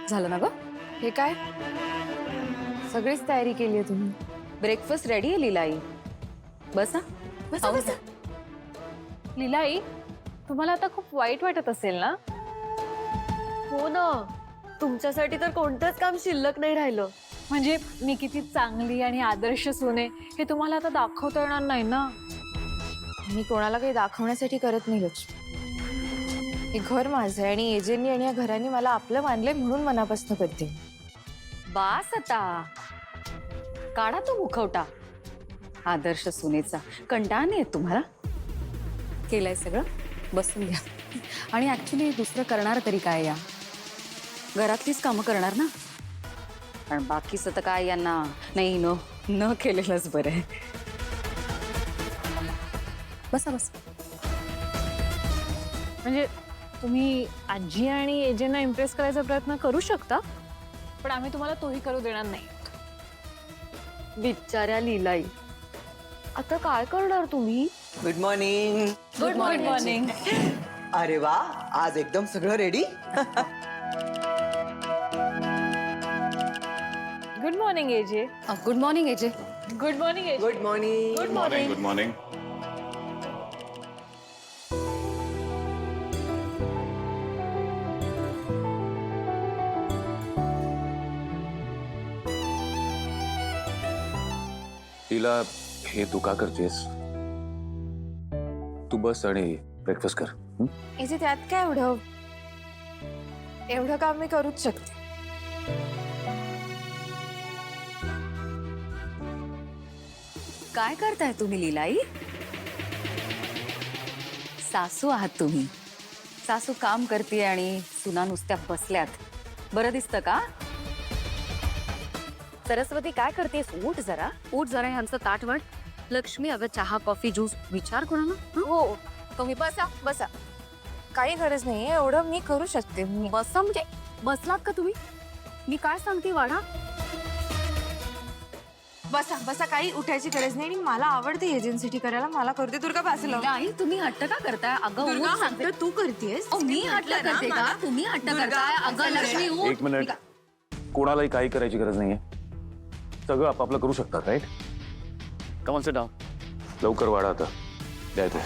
झालं ना ग? हे काय? सगळीच तयारी केली आहे तुम्ही. ब्रेकफास्ट रेडी आहे लीलाई. बस ना, बसा बसा. लीलाई, तुम्हाला आता खूप वाईट वाटत असेल ना? हो ना, तुमच्यासाठी तर कोणतंच काम शिल्लक नाही राहिलं. म्हणजे मी किती चांगली आणि आदर्श सून आहे हे तुम्हाला आता दाखवता येणार नाही ना. मी कोणाला काही दाखवण्यासाठी करत नाही लक्ष्मी. हे घर माझं आहे आणि एजेंनी आणि या घराने मला आपलं मानलंय म्हणून मनापासून करते. बास आता. काढा तो मुखवटा आदर्श सुनेचा. कंटाळा नाही येत तुम्हाला? केलंय सगळं, बसून घ्या. आणि ऍक्च्युली दुसरं करणार तरी काय? या घरातलीच कामं करणार ना, कारण बाकीचं तर काय यांना नाही न केलेलंच बरं आहे. बसा बस. म्हणजे तुम्ही आजी आणि एजेंना इम्प्रेस करायचा प्रयत्न करू शकता, पण आम्ही तुम्हाला तोही करू देणार नाही. बिचाऱ्या लीलाई, आता काय करणार तुम्ही? Good morning. Good morning. अरे वा, आज एकदम सगळं ready. Good morning AJ. Good morning AJ. Good morning AJ. Good morning. Good morning. Good morning. तिला हे तू का करतेस? तू बस आणि ब्रेकफास्ट कर. इथे त्यात काय एवढं काम मी करूच शकते. काय करताय तुम्ही लीलाई? सासू आहात तुम्ही. सासू काम करते आणि सुना नुसत्या बसल्यात. बरं दिसतं का? सरस्वती काय करतेस? उठ जरा ह्यांचं ताट वाढ. लक्ष्मी, अगं चहा कॉफी ज्यूस विचार कोणाला. हो, तुम्ही बसा बसा. काही गरज नाहीये, एवढं मी करू शकते. बसा म्हणजे बसलात का तुम्ही? मी काय सांगते वाढा. बसा बसा, काही उठायची गरज नाही. आणि मला आवडते एजन्सी करायला. मला करते दुर्गा बाजूला. लीलाई, तुम्ही हट्ट का करताय? अगं दुर्गा, उठ सांगते. हट्ट तू करतेस. मी हट्ट करते का? तुम्ही हट्ट करताय? अगं लक्ष्मी उठ. एक मिनिट. कोणालाही काही करायची गरज नाहीये. सगळं आपापलं करू शकतात, right? Come on sit down. लवकर वाढा आता. द्या इथे.